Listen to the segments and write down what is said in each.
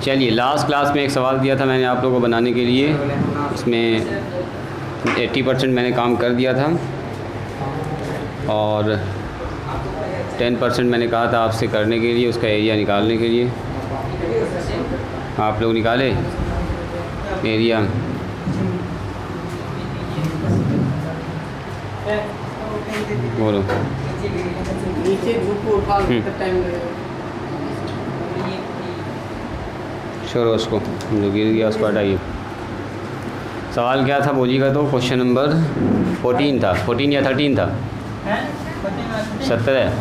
चलिए, last class में एक सवाल दिया था मैंने आप लोगों को बनाने के लिए। इसमें 80% मैंने काम कर दिया था और 10% मैंने कहा था आपसे करने के लिए, उसका एरिया निकालने के लिए। आप लोग निकाले एरिया। बोलो। छोड़ो उसको, जो गिर गया उसको हटाइए। सवाल क्या था बोलिएगा तो? क्वेश्चन नंबर 14 था, 14 या 13 था? 17।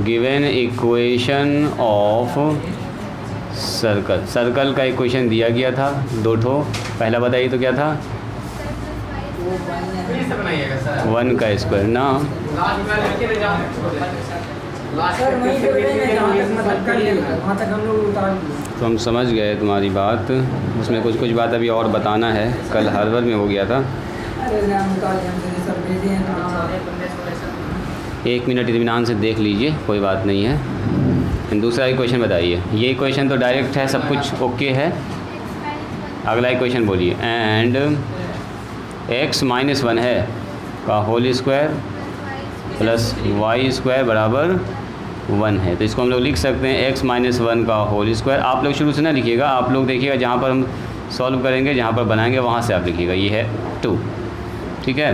Given equation of circle. Circle का इक्वेशन दिया गया था, दो ठो। पहला बताइए तो क्या था? 1 का स्क्वायर ना। तो हम समझ गए तुम्हारी बात। उसमें कुछ बात अभी और बताना है, कल हार्बर में हो गया था। 1 मिनट इत्मीनान से देख लीजिए, कोई बात नहीं है। दूसरा इक्वेशन बताइए। ये इक्वेशन तो डायरेक्ट है, सब कुछ ओके है। अगला इक्वेशन बोलिए। एंड x - 1 है का whole square plus y square बराबर 1 है। तो इसको हम लोग लिख सकते हैं x - 1 का होल स्क्वायर। आप लोग शुरू से ना लिखिएगा, आप लोग देखिएगा जहाँ पर हम सॉल्व करेंगे, जहाँ पर बनाएंगे वहाँ से आप लिखिएगा। ये है 2, ठीक है।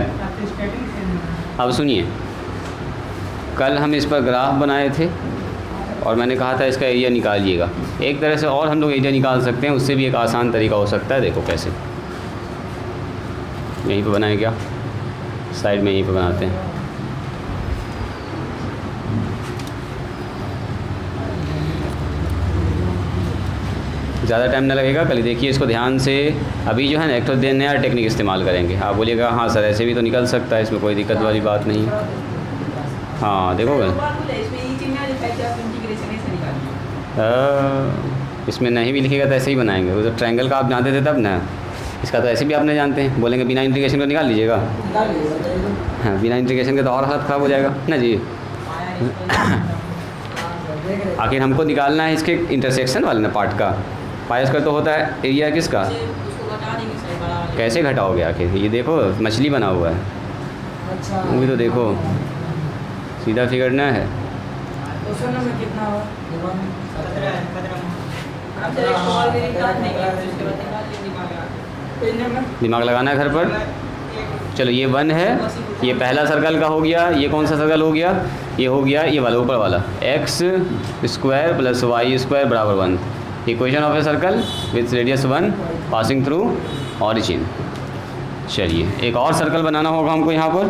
अब सुनिए, कल हम इस पर ग्राफ बनाए थे और मैंने कहा था इसका एरिया निकालिएगा। एक तरह से और हम लोग एरिया निकाल सकते हैं, उससे भी एक आसान तरीका हो सकता है। देखो कैसे, यहीं पे बनाए क्या, साइड में यहीं पे बनाते हैं। ज़्यादा टाइम ना लगेगा, कल देखिए इसको ध्यान से। अभी जो है ना एक तो नया टेक्निक इस्तेमाल करेंगे। आप बोलिएगा हाँ सर ऐसे भी तो निकल सकता है, इसमें कोई दिक्कत वाली बात नहीं। हाँ देखोगे, इसमें नहीं भी लिखेगा तो ऐसे ही बनाएंगे। वो तो ट्रायंगल का आप जानते थे तब ना, इसका तो ऐसे भी आप नहीं जानते हैं। बोलेंगे बिना इंटीग्रेशन को निकाल लीजिएगा। हाँ, बिना इंटीग्रेशन के तो और हालत ख़राब हो जाएगा ना जी। आखिर हमको निकालना है इसके इंटरसेक्शन वाले ना पार्ट का। पाई स्क्वायर तो होता है एरिया किसका, कैसे घटाओगे आखिर? ये देखो मछली बना हुआ है, वो भी तो देखो, सीधा फिगर ना है। दिमाग लगाना है घर पर। चलो ये 1 है, ये पहला सर्कल का हो गया। ये कौन सा सर्कल हो गया? ये हो गया ये वाला ऊपर वाला, x square plus y square बराबर 1। Equation of a circle with radius 1 passing through origin. चलिए एक और सर्कल बनाना होगा हमको यहाँ पर।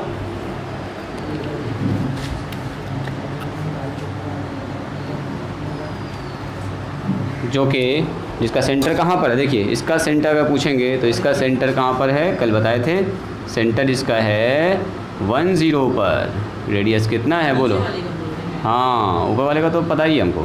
जो कि जिसका सेंटर कहाँ पर है, देखिए इसका सेंटर अगर पूछेंगे तो इसका सेंटर कहाँ पर है? कल बताए थे, सेंटर इसका है 1 0 पर। रेडियस कितना है बोलो? हाँ ऊपर वाले का तो पता ही है हमको,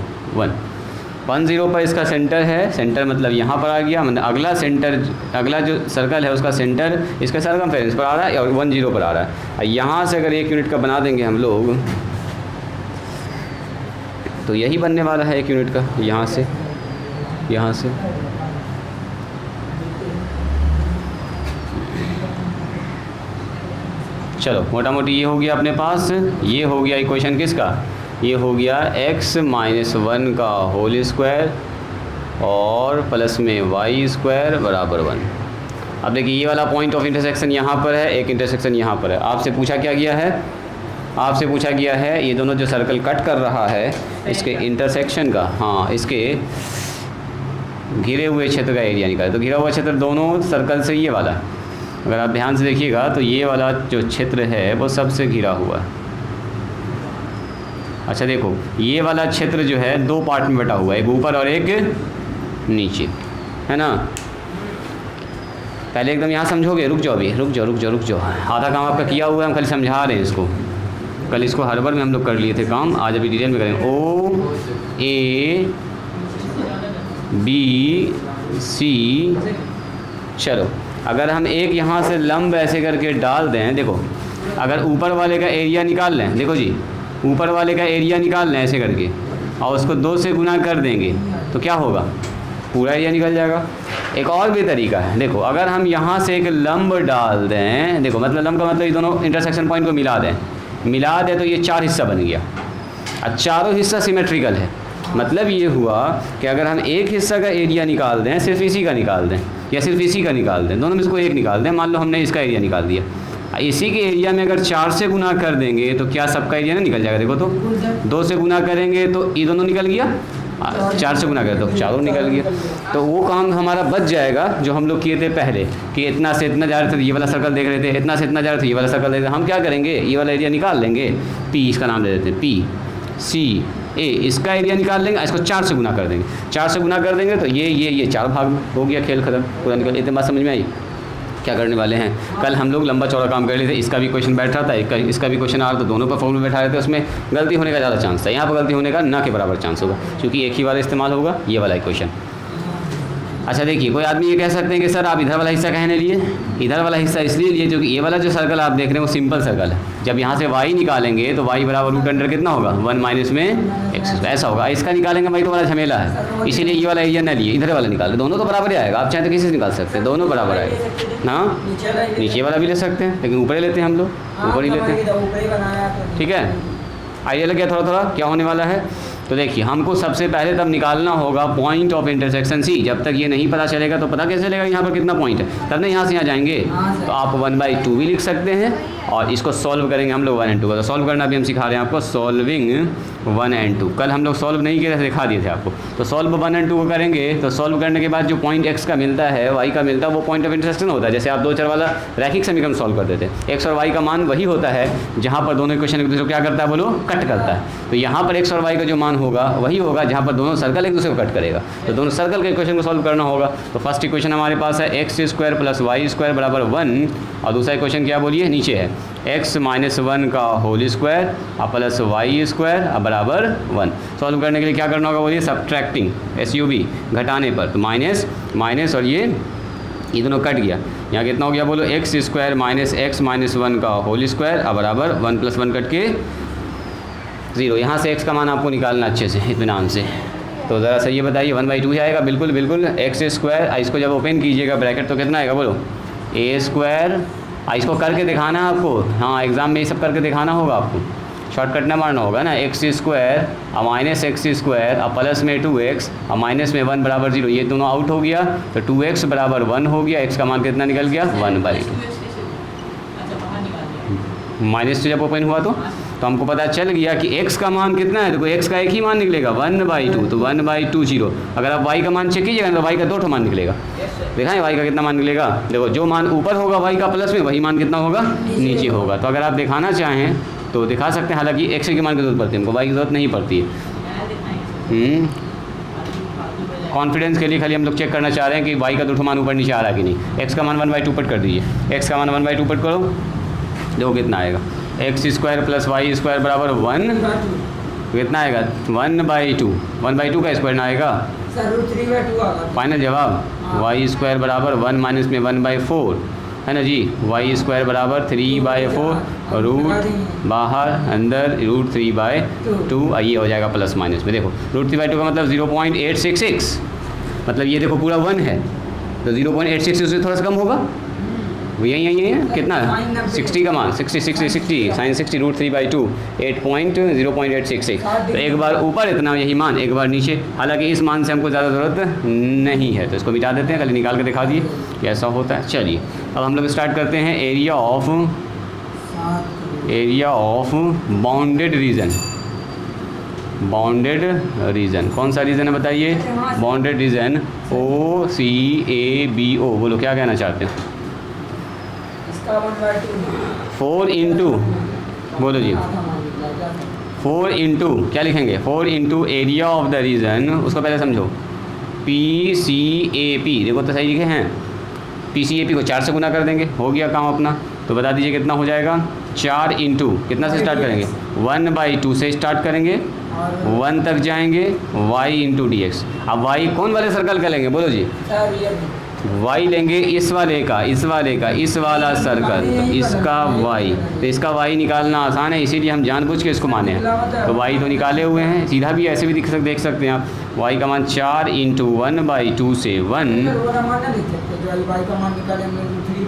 1 0 पर इसका सेंटर है। सेंटर मतलब यहाँ पर आ गया, मतलब अगला सेंटर, अगला जो सर्कल है उसका सेंटर इसका सर्कमफेरेंस पर आ रहा है और 1 0 पर आ रहा है। और यहाँ से अगर 1 यूनिट का बना देंगे हम लोग तो यही बनने वाला है 1 यूनिट का। यहाँ से यहाँ से चलो मोटा मोटी ये हो गया अपने पास। ये हो गया इक्वेशन किसका? ये हो गया x - 1 का होल स्क्वायर और प्लस में y स्क्वायर बराबर 1। अब देखिए ये वाला पॉइंट ऑफ इंटरसेक्शन यहाँ पर है, एक इंटरसेक्शन यहाँ पर है। आपसे पूछा क्या गया है? आपसे पूछा गया है ये दोनों जो सर्कल कट कर रहा है इसके इंटरसेक्शन का, हाँ इसके घिरे हुए क्षेत्र का एरिया निकाले। तो घिरा हुआ क्षेत्र दोनों सर्कल से ये वाला, अगर आप ध्यान से देखिएगा तो ये वाला जो क्षेत्र है वो सबसे घिरा हुआ है। अच्छा देखो ये वाला क्षेत्र जो है 2 पार्ट में बटा हुआ है, एक ऊपर और एक नीचे, है ना। पहले एकदम यहाँ समझोगे, रुक जाओ अभी, रुक जाओ। आधा काम आपका किया हुआ है, हम खाली समझा रहे हैं इसको। कल इसको हार्बर में हम लोग कर लिए थे काम, आज अभी डिटेल में करेंगे। O A B C। चलो अगर हम एक यहाँ से लंब ऐसे करके डाल दें, देखो अगर ऊपर वाले का एरिया निकाल लें, देखो जी ऊपर वाले का एरिया निकाल लें ऐसे करके और उसको 2 से गुना कर देंगे तो क्या होगा, पूरा एरिया निकल जाएगा। एक और भी तरीका है, देखो अगर हम यहाँ से एक लंब डाल दें, देखो मतलब लंब का मतलब ये दोनों इंटरसेक्शन पॉइंट को मिला दें तो ये 4 हिस्सा बन गया। अब चारों हिस्सा सिमेट्रिकल है, मतलब ये हुआ कि अगर हम एक हिस्सा का एरिया निकाल दें, सिर्फ इसी का निकाल दें या सिर्फ इसी का निकाल दें, दोनों में से कोई एक निकाल दें, मान लो हमने इसका एरिया निकाल दिया, इसी के एरिया में अगर 4 से गुना कर देंगे तो क्या सबका एरिया ना निकल जाएगा। देखो तो 2 से गुना करेंगे तो ये दोनों निकल गया, 4 से गुना करें तो चारों निकल गया। तो वो काम हमारा बच जाएगा जो हम लोग किए थे पहले कि इतना से इतना जा रहे थे, ये वाला सर्कल देख रहे थे, इतना से इतना जा रहे थे, ये वाला सर्कल देख रहे थे। हम क्या करेंगे, ये वाला एरिया निकाल लेंगे, पी इसका नाम दे देते हैं, पी सी ए, इसका एरिया निकाल लेंगे, इसको 4 से गुना कर देंगे, 4 से गुना कर देंगे तो ये 4 भाग हो गया, खेल खत्म, पूरा निकल। इतनी बात समझ में आई। क्या करने वाले हैं, कल हम लोग लंबा चौड़ा काम कर लिए थे, इसका भी क्वेश्चन बैठ रहा था, इसका भी क्वेश्चन आ रहा था, दोनों पर फॉर्मूला बैठा रहे थे, उसमें गलती होने का ज़्यादा चांस था। यहाँ पर गलती होने का ना के बराबर चांस होगा क्योंकि एक ही वाला इस्तेमाल होगा, ये वाला क्वेश्चन। अच्छा देखिए, कोई आदमी ये कह सकते हैं कि सर आप इधर वाला हिस्सा कहने लिए, इधर वाला हिस्सा इसलिए लिए क्योंकि ये वाला जो सर्कल आप देख रहे हैं वो सिंपल सर्कल है। जब यहाँ से y निकालेंगे तो y बराबर रूट अंडर कितना होगा, 1 माइनस में x, ऐसा होगा। इसका निकालेंगे भाई तो बड़ा झमेला है, इसीलिए ये वाला एरिया न लिए, इधर वाला निकाले, दोनों तो बराबर ही आएगा। आप चाहें तो किसी से निकाल सकते हैं, दोनों बराबर आएगा ना, नीचे वाला भी ले सकते हैं लेकिन ऊपर ही लेते हैं हम लोग, ऊपर ही लेते हैं। ठीक है, आइडिया लग गया थोड़ा थोड़ा क्या होने वाला है। तो देखिए हमको सबसे पहले तब निकालना होगा पॉइंट ऑफ इंटरसेक्शन सी। जब तक ये नहीं पता चलेगा तो पता कैसे चलेगा यहाँ पर कितना पॉइंट है, तब ना यहाँ से यहाँ जाएंगे। तो आप 1/2 भी लिख सकते हैं और इसको सॉल्व करेंगे हम लोग 1 and 2 का। तो सॉल्व करना भी हम सिखा रहे हैं आपको, सॉल्विंग 1 and 2। कल हम लोग सॉल्व नहीं किए थे, दिखा दिए थे आपको। तो सॉल्व 1 and 2 को करेंगे तो सॉल्व करने के बाद जो पॉइंट x का मिलता है, y का मिलता है, वो पॉइंट ऑफ इंटरसेक्शन होता है। जैसे आप 2 चर वाला रैखिक समीकरण सॉल्व करते थे, x और y का मान वही होता है जहाँ पर दोनों इक्वेशन एक दूसरे को क्या करता है, बोलो कट करता है। तो यहाँ पर x और y का जो मान होगा वही होगा जहाँ पर दोनों सर्कल एक दूसरे को कट करेगा। तो दोनों सर्कल के इक्वेशन को सॉल्व करना होगा। तो फर्स्ट इक्वेशन हमारे पास है x² + y² बराबर 1 और दूसरा इक्वेशन क्या बोलिए नीचे है x - 1 का होल स्क्वायर प्लस y² बराबर 1। सॉल्व करने के लिए क्या करना होगा बोलिए, सब्ट्रैक्टिंग SUB घटाने पर, तो माइनस माइनस और ये दोनों कट गया। यहाँ कितना हो गया बोलो, x² - x - 1 का होल स्क्वायर बराबर 1 + 1 कट के 0। यहाँ से x का मान आपको निकालना अच्छे से इत्मीनान से। तो ज़रा सा ये बताइए 1/2 ही आएगा, बिल्कुल बिल्कुल। x², इसको जब ओपन कीजिएगा ब्रैकेट तो कितना आएगा बोलो, a²। इसको करके दिखाना है आपको, हाँ एग्ज़ाम में ये सब करके दिखाना होगा आपको, शॉर्टकट ना मारना होगा ना। x² - x² प्लस में 2x माइनस में 1 बराबर 0, ये दोनों आउट हो गया तो 2x बराबर 1 हो गया। x का मान कितना निकल गया, 1/2। माइनस से जब ओपन हुआ तो हमको पता चल गया कि x का मान कितना है। देखो x का एक ही मान निकलेगा 1/2, तो 1/2 0। अगर आप y का मान चेक कीजिएगा तो y का 2 मान निकलेगा। देखा है y का कितना मान निकलेगा, देखो जो मान ऊपर होगा y का प्लस में, वही मान कितना होगा नीचे होगा। तो अगर आप दिखाना चाहें तो दिखा सकते हैं, हालांकि x के मान की जरूरत पड़ती है हमको, y की जरूरत नहीं पड़ती है। कॉन्फिडेंस के लिए खाली हम लोग चेक करना चाह रहे हैं कि y का 2 मान ऊपर नीचे आ रहा है कि नहीं। x का मान 1/2 पट कर दीजिए, x का मान 1/2 पट करो, देखो कितना आएगा, x² + y² बराबर 1, कितना आएगा 1/2। 1/2 का स्क्वायर ना आएगा, फाइनल जवाब y² बराबर 1 माइनस में 1/4 है ना जी। y² बराबर 3/4, रूट बाहर अंदर √3/2, ये हो जाएगा प्लस माइनस में। देखो √3/2 का मतलब 0.866, मतलब ये देखो पूरा 1 है तो 0.866 उससे थोड़ा सा कम होगा, यही है कितना 60 का मान 60 sin 60 √3/2 0.866। तो एक बार ऊपर इतना यही मान, एक बार नीचे। हालांकि इस मान से हमको ज़्यादा ज़रूरत नहीं है तो इसको मिटा देते हैं, कल निकाल के दिखा दिए कि ऐसा होता है। चलिए अब हम लोग स्टार्ट करते हैं एरिया ऑफ बाउंडेड रीजन। कौन सा रीजन है बताइए, बाउंडेड रीजन OCABO। बोलो क्या कहना चाहते हैं, 4 इंटू, बोलो जी 4 इंटू क्या लिखेंगे, 4 into area of the region. उसको पहले समझो, PCAP, देखो तो सही लिखे हैं, PCAP को 4 से गुना कर देंगे, हो गया काम अपना। तो बता दीजिए कितना हो जाएगा, 4 इंटू कितना से स्टार्ट करेंगे, 1/2 से स्टार्ट करेंगे, 1 तक जाएंगे, y इंटू dx। अब y कौन वाले सर्कल का लेंगे बोलो जी, y लेंगे इस वाले का, इस वाला सर्कल, तो इसका y, तो इसका y निकालना आसान है, इसीलिए हम जानबूझ के इसको माने हैं। तो y तो निकाले हुए हैं, सीधा भी ऐसे भी देख सकते हैं आप। y का मान 4 × 1/2 से 1।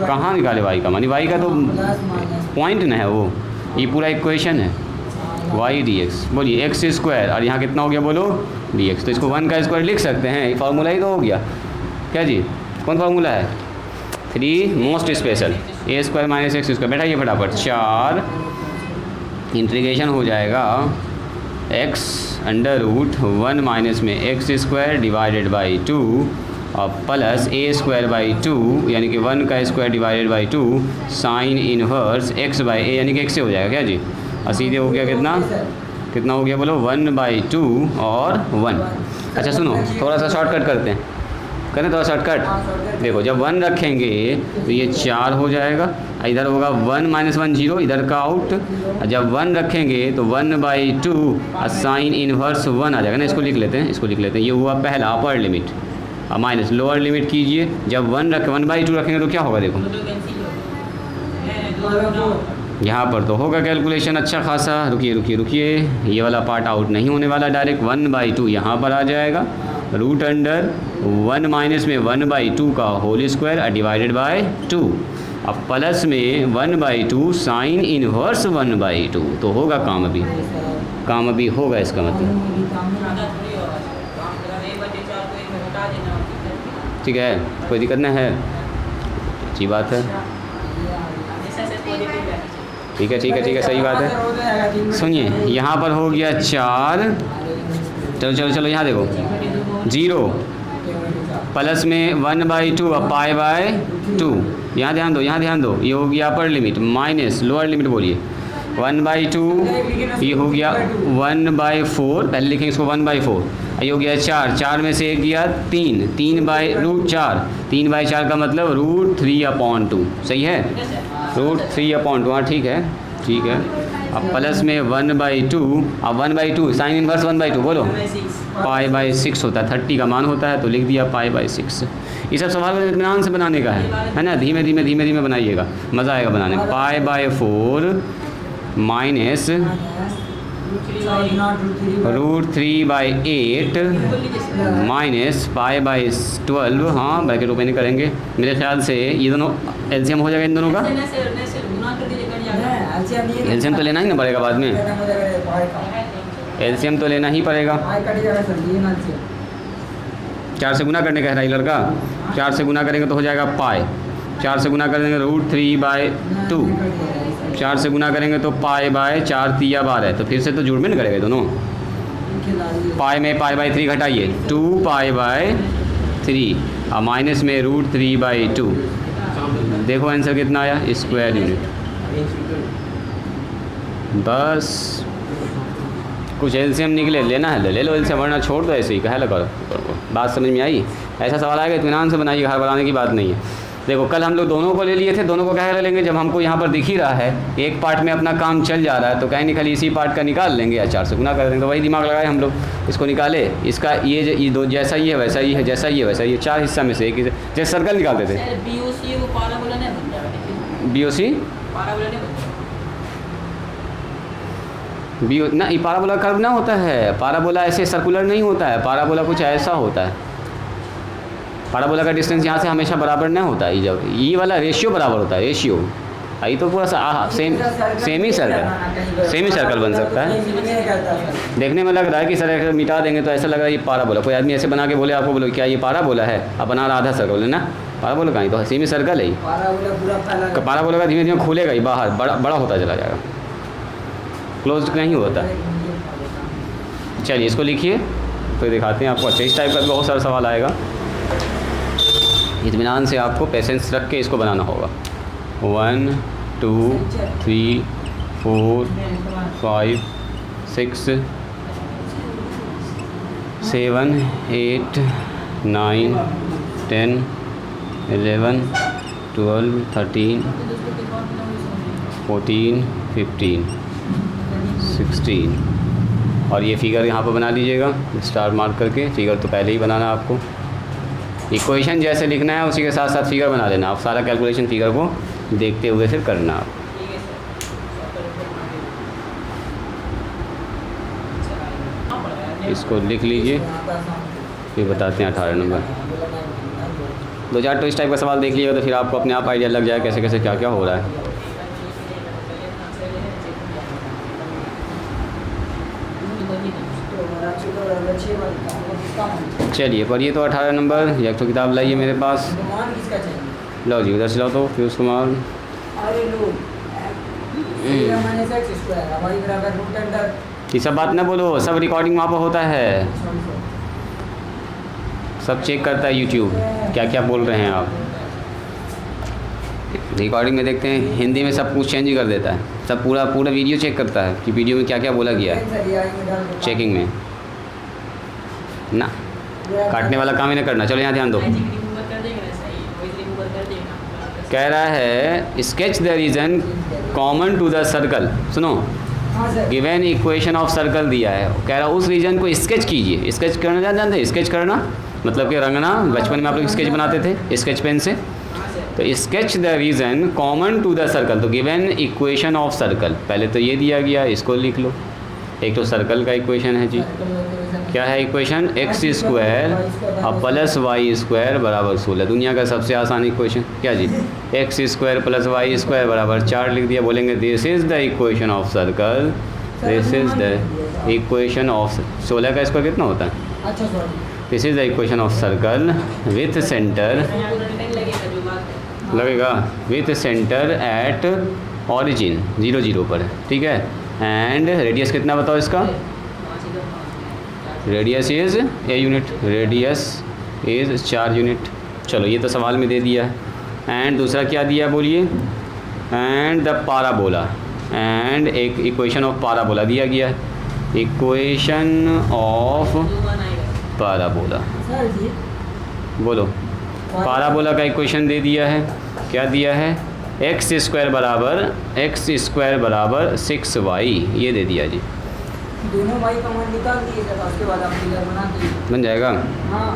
कहाँ निकाले y का मान? y का तो पॉइंट न है वो, ये पूरा इक्वेशन है। y dx, बोलिए x², और यहाँ कितना हो गया बोलो dx, तो इसको 1 का स्क्वायर लिख सकते हैं, ये फार्मूला ही तो हो गया। क्या जी, कौन फार्मूला है? 3 मोस्ट स्पेशल, a² - x²। बैठाइए फटाफट, 4 इंटीग्रेशन हो जाएगा x√1 माइनस में x² डिवाइडेड बाई 2 और प्लस a²/2 यानी कि 1 का square divided by 2 sine inverse x/a यानी कि x से हो जाएगा। क्या जी, और सीधे हो गया कितना हो गया बोलो 1/2 और 1। अच्छा सुनो, थोड़ा सा शॉर्टकट करते हैं, करें थोड़ा शॉर्टकट। देखो जब 1 रखेंगे तो ये 4 हो जाएगा, इधर होगा 1 - 1 0, इधर का आउट। जब 1 रखेंगे तो 1/2 और साइन इनवर्स 1 आ जाएगा ना। इसको लिख लेते हैं, ये हुआ पहला अपर लिमिट, और माइनस लोअर लिमिट कीजिए। जब 1/2 रखेंगे तो क्या होगा, देखो यहाँ पर तो होगा कैलकुलेशन अच्छा खासा। रुकिए, ये वाला पार्ट आउट नहीं होने वाला, डायरेक्ट 1/2 यहाँ पर आ जाएगा, √1 माइनस में 1/2 का होल स्क्वायर डिवाइडेड बाय 2, अब प्लस में 1/2 साइन इनवर्स 1/2। तो होगा काम अभी होगा, इसका मतलब ठीक है, कोई दिक्कत नहीं है, अच्छी बात है। ठीक है, सही बात है। सुनिए यहाँ पर हो गया 4, चलो यहाँ देखो 0 प्लस में 1/2 और π/2, यहाँ ध्यान दो, ये हो गया upper limit minus lower limit, बोलिए 1/2, ये हो गया 1/4, पहले लिखेंगे इसको 1/4, ये हो गया 4 में से एक गया 3/4, 3/4 का मतलब √3/2, सही है, √3/2, हाँ ठीक है। अब प्लस में 1/2, अब 1/2 साइन इनवर्स 1/2 बोलो π/6 होता है, 30 का मान होता है, तो लिख दिया π/6। ये सब सवाल को इत्मीनान से बनाने का है ना, धीमे धीमे बनाइएगा, मज़ा आएगा बनाने में। π/4 माइनस √3/8 माइनस π/12, हाँ ब्रैकेट ओपन करेंगे। मेरे ख्याल से ये दोनों एलसीएम हो जाएगा इन दोनों का, एलसीएम तो लेना ही ना पड़ेगा बाद में, एलसीएम तो लेना ही पड़ेगा। 4 से गुना करने का है राई लड़का, 4 से गुना करेंगे तो हो जाएगा पाई, 4 से गुना करेंगे √3/2, 4 से गुना करेंगे तो π/4 3 12, तो फिर से तो जुड़ में नहीं करेगा दोनों। पाई में π/3 घटाइए 2π/3 और माइनस में √3/2, देखो आंसर कितना आया, स्क्वायर यूनिट। बस कुछ एलसीएम निकले, लेना है ले लो एलसीएम, वरना छोड़ दो ऐसे ही, कहे लगा। बात समझ में आई? ऐसा सवाल आएगा इत्मीनान से बनाइए, घर बनाने की बात नहीं है। देखो कल हम लोग दोनों को ले लिए थे, दोनों को कहे ले लेंगे, जब हमको यहाँ पर दिख ही रहा है एक पार्ट में अपना काम चल जा रहा है तो कहीं नहीं खाली इसी पार्ट का निकाल लेंगे या 4 से गुना कर देंगे। तो वही दिमाग लगाए हम लोग, इसको निकाले, इसका ये दो जैसा ही है वैसा ही है, जैसा ही है वैसा ही है, 4 हिस्सा में से एक, जैसे सर्कल निकालते थे। BOC ना, ये पाराबोला कर्व ना होता है, पाराबोला ऐसे सर्कुलर नहीं होता है, पाराबोला कुछ ऐसा होता है। पाराबोला का डिस्टेंस यहाँ से हमेशा बराबर नहीं होता है, जब ये वाला रेशियो बराबर होता है, रेशियो। ये तो पूरा सेम ही सर्कल बन सकता है। देखने में लग रहा है कि सर मिटा देंगे तो ऐसा लग रहा है ये पाराबोला, कोई आदमी ऐसे बना के बोले आपको, बोलो क्या ये पाराबोला है, अब बना रहा आधा सर्कल है ना, पाराबोला कहीं तो सेमी सर्कल है। पाराबोला का धीमे धीमे खुलेगा ही बाहर, बड़ा होता चला जाएगा, क्लोज नहीं होता। चलिए इसको लिखिए तो दिखाते हैं आपको। अच्छा इस टाइप का भी बहुत सारा सवाल आएगा, इत्मीनान से आपको पेशेंस रख के इसको बनाना होगा। 1 2 3 4 5 6 7 8 9 10 11 12 13 14 15 16 और ये फिगर यहाँ पर बना लीजिएगा स्टार मार्क करके। फिगर तो पहले ही बनाना आपको। इक्वेशन जैसे लिखना है उसी के साथ साथ फिगर बना लेना। आप सारा कैलकुलेशन फिगर को देखते हुए फिर करना आप। इसको लिख लीजिए, फिर बताते हैं 18 नंबर। 2-4 तो इस टाइप का सवाल देख लीजिएगा तो फिर आपको अपने आप आइडिया लग जाए कैसे कैसे क्या क्या हो रहा है। चलिए पढ़िए तो 18 नंबर। एक तो किताब लाइए मेरे पास। लो जी उधर से लाओ तो फिर उसको मार। ये सब बात ना बोलो, सब रिकॉर्डिंग वहाँ पर होता है, सब चेक करता है यूट्यूब क्या क्या बोल रहे हैं आप। रिकॉर्डिंग में देखते हैं हिंदी में सब कुछ चेंज कर देता है, सब पूरा वीडियो चेक करता है कि वीडियो में क्या क्या बोला गया है। चेकिंग में ना काटने वाला काम ही नहीं करना। चलो यहाँ ध्यान दो। कह रहा है sketch the region common to the circle. सुनो, गिवन इक्वेशन ऑफ सर्कल दिया है, कह रहा उस रीजन को स्केच कीजिए। स्केच करना जानते हैं? स्केच करना मतलब कि रंगना। बचपन में आप लोग स्केच बनाते थे स्केच पेन से। तो sketch the region common to the circle. तो गिवन इक्वेशन ऑफ सर्कल, पहले तो ये दिया गया, इसको लिख लो। एक तो सर्कल का इक्वेशन है जी, क्या है इक्वेशन? एक्स स्क्वायर और प्लस वाई स्क्वायर बराबर 16। दुनिया का सबसे आसान इक्वेशन क्या जी? X square plus y square बराबर 4 लिख दिया। बोलेंगे this is the equation of circle, this is the equation of 16 का स्क्वायर कितना होता है? This is the equation of circle with centre, लगेगा विथ सेंटर एट ऑरिजिन 0 0 पर, ठीक है। एंड रेडियस कितना बताओ इसका? Radius is a unit, radius is 4 unit. चलो ये तो सवाल में दे दिया है। एंड दूसरा क्या दिया बोलिए? एंड द पाराबोला, एंड एक इक्वेशन ऑफ पाराबोला दिया गया है। इक्वेशन ऑफ पाराबोला, बोलो। पाराबोला का इक्वेशन दे दिया है, क्या दिया है? एक्स स्क्वायर बराबर 6y, ये दे दिया जी। दोनों y का मान निकाल दिए, जब उसके बाद आप फिगर बना दीजिए, बन जाएगा। हाँ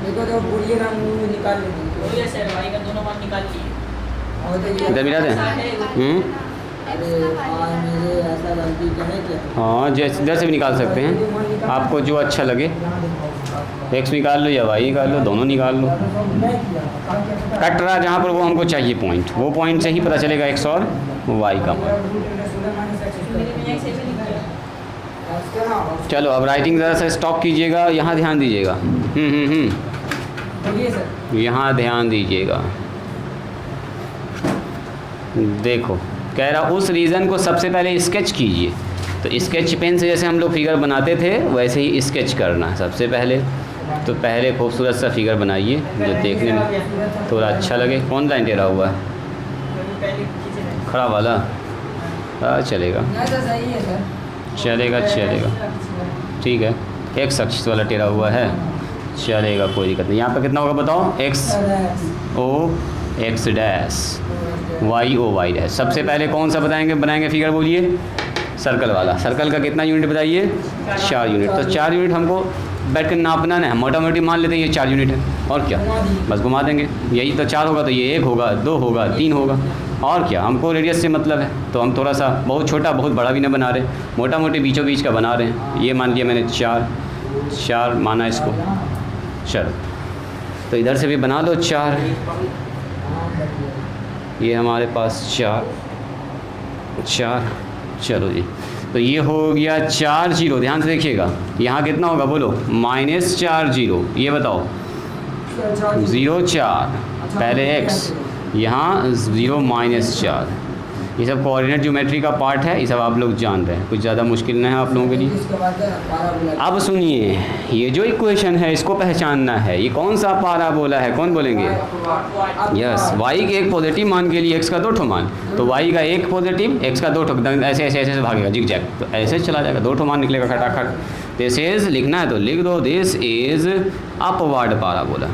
देखो तो बोलिएगा निकाल लेंगे सर, y का दोनों मान निकाल लिए। और तो ये इधर मिला दे। अरे मेरे ऐसा गलती करें क्या? हाँ जैसे इधर से भी निकाल सकते हैं, आपको जो अच्छा लगे। एक्स निकाल लो या वाई निकाल लो, दोनों निकाल लो। कट रहा जहाँ पर वो हमको चाहिए पॉइंट, वो पॉइंट से ही पता चलेगा एक्स और वाई का मान। चलो अब राइटिंग ज़रा सा स्टॉप कीजिएगा, यहाँ ध्यान दीजिएगा। यहाँ ध्यान दीजिएगा। देखो कह रहा उस रीज़न को सबसे पहले स्केच कीजिए। तो स्केच पेन से जैसे हम लोग फिगर बनाते थे वैसे ही स्केच करना है सबसे पहले। तो पहले खूबसूरत सा फिगर बनाइए जो देखने में थोड़ा अच्छा लगे। कौन लाइन टेढ़ा हुआ है? खड़ा वाला? हाँ चलेगा चलेगा चलेगा, ठीक है। एक्स अक्ष वाला टेढ़ा हुआ है, चलेगा, कोई दिक्कत नहीं। यहाँ पर कितना होगा बताओ? X o x dash, y o y dash. सबसे पहले कौन सा बनाएंगे फिगर बोलिए? सर्कल वाला। सर्कल का कितना यूनिट बताइए? 4 यूनिट। तो 4 यूनिट हमको बैठ कर नापना है, मोटा मोटी मान लेते हैं ये 4 यूनिट है, और क्या बस घुमा देंगे। यही तो 4 होगा तो ये 1 होगा, 2 होगा, 3 होगा, और क्या। हमको रेडियस से मतलब है, तो हम थोड़ा सा बहुत छोटा बहुत बड़ा भी ना बना रहे, मोटा मोटी बीचों बीच का बना रहे हैं। ये मान लिया मैंने 4 माना इसको। चलो तो इधर से भी बना लो 4। ये हमारे पास 4। चलो जी, तो ये हो गया 4 0। ध्यान से देखिएगा, यहाँ कितना होगा बोलो? -4 0। ये बताओ 0 4, पहले x, यहाँ 0 -4। ये सब कोऑर्डिनेट ज्योमेट्री का पार्ट है, ये सब आप लोग जान रहे हैं, कुछ ज़्यादा मुश्किल नहीं है आप लोगों के लिए। अब सुनिए, ये जो इक्वेशन है इसको पहचानना है। ये कौन सा पाराबोला है? कौन बोलेंगे? यस, y के एक पॉजिटिव मान के लिए x का 2 ठो मान, तो y का एक पॉजिटिव, x का 2 ठो, ऐसे ऐसे ऐसे भागेगा जिग जैग, तो ऐसे चला जाएगा, 2 ठो मान निकलेगा खटाखट। दिस इज लिखना है तो लिख दो, दिस इज अपवर्ड पाराबोला।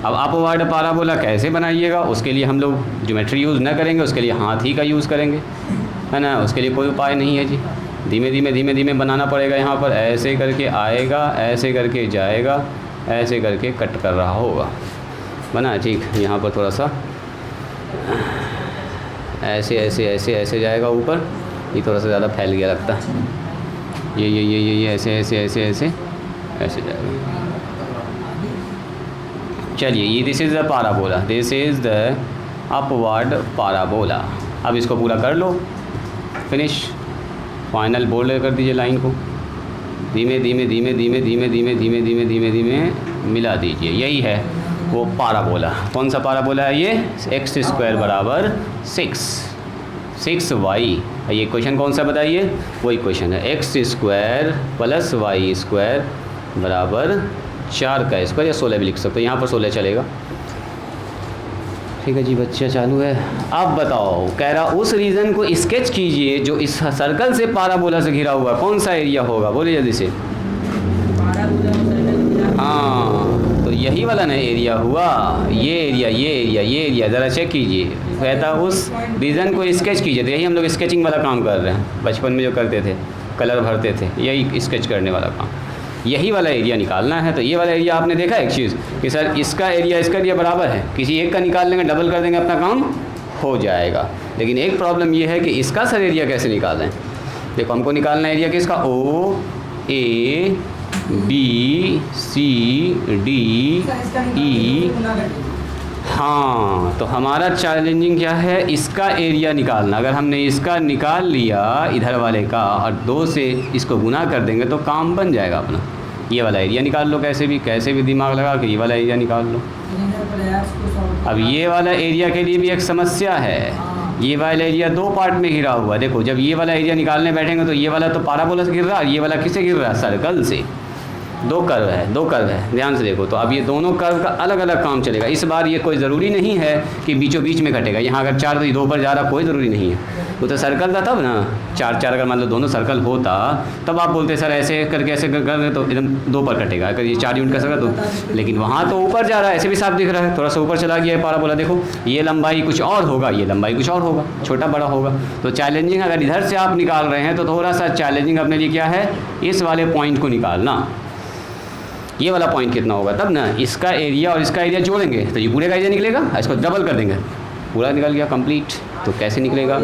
अब अपवर्ड पाराबोला कैसे बनाइएगा? उसके लिए हम लोग ज्योमेट्री यूज़ न करेंगे, उसके लिए हाथ ही का यूज़ करेंगे, है ना। उसके लिए कोई उपाय नहीं है जी। धीमे धीमे धीमे धीमे बनाना पड़ेगा। यहाँ पर ऐसे करके आएगा, ऐसे करके जाएगा, ऐसे करके कट कर रहा होगा, बना ठीक। यहाँ पर थोड़ा सा ऐसे ऐसे ऐसे ऐसे जाएगा ऊपर, ये थोड़ा सा ज़्यादा फैल गया लगता है। ये ऐसे ऐसे ऐसे ऐसे ऐसे जाएगा। चलिए, ये this is the parabola, this is the upward parabola. अब इसको पूरा कर लो, फिनिश, फाइनल बोल्ड कर दीजिए लाइन को, धीमे धीमे धीमे धीमे धीमे धीमे धीमे धीमे धीमे धीमे मिला दीजिए। यही है वो पाराबोला। कौन सा पाराबोला है ये? x² बराबर 6y। ये क्वेश्चन कौन सा बताइए? वही क्वेश्चन है, x² प्लस y² बराबर 4 का स्क्वायर, या 16 भी लिख सकते हो, यहाँ पर 16 चलेगा। ठीक है जी, बच्चा चालू है। अब बताओ, कह रहा उस रीजन को स्केच कीजिए जो इस सर्कल से पाराबोला से घिरा हुआ। कौन सा एरिया होगा? बोलिए जल्दी से। हाँ, तो यही वाला ना एरिया हुआ, ये एरिया, ये एरिया, ये एरिया। ज़रा चेक कीजिए, कहता उस रीजन को स्केच कीजिए। तो यही हम लोग स्केचिंग वाला काम कर रहे हैं, बचपन में जो करते थे, कलर भरते थे, यही स्केच करने वाला काम। यही वाला एरिया निकालना है। तो ये वाला एरिया आपने देखा एक चीज़ कि सर इसका एरिया बराबर है, किसी एक का निकाल लेंगे, डबल कर देंगे, अपना काम हो जाएगा। लेकिन एक प्रॉब्लम ये है कि इसका सर एरिया कैसे निकालें। देखो, हमको निकालना एरिया किसका? OABCDE। हाँ, तो हमारा चैलेंजिंग क्या है? इसका एरिया निकालना। अगर हमने इसका निकाल लिया इधर वाले का और 2 से इसको गुना कर देंगे तो काम बन जाएगा अपना। ये वाला एरिया निकाल लो, कैसे भी दिमाग लगा के ये वाला एरिया निकाल लो। अब ये वाला एरिया के लिए भी एक समस्या है। ये वाला एरिया 2 पार्ट में घिरा हुआ है। देखो, जब ये वाला एरिया निकालने बैठेंगे तो ये वाला तो पाराबोला से गिर रहा है, ये वाला किससे गिर रहा है? सर्कल से। 2 कर्व है, ध्यान से देखो। तो अब ये दोनों कर्व का अलग अलग काम चलेगा। इस बार ये कोई ज़रूरी नहीं है कि बीचों बीच में कटेगा। यहाँ अगर 4 तो 2 पर जा रहा, कोई ज़रूरी नहीं है। वो तो सर्कल था तब ना, 4 अगर मान लो दोनों सर्कल होता तब आप बोलते सर ऐसे करके ऐसे कर तो एकदम 2 पर कटेगा। अगर ये 4 यूनिट का सर्कल तो, लेकिन वहाँ तो ऊपर जा रहा है, ऐसे भी साफ दिख रहा है, थोड़ा सा ऊपर चला गया है पाराबोला। देखो, ये लंबाई कुछ और होगा, ये लंबाई कुछ और होगा, छोटा बड़ा होगा। तो चैलेंजिंग अगर इधर से आप निकाल रहे हैं तो थोड़ा सा चैलेंजिंग अपने लिए क्या है? इस वाले पॉइंट को निकालना। ये वाला पॉइंट कितना होगा तब ना, इसका एरिया और इसका एरिया जोड़ेंगे तो ये पूरे का एरिया निकलेगा। इसको डबल कर देंगे, पूरा निकल गया कंप्लीट। तो कैसे निकलेगा?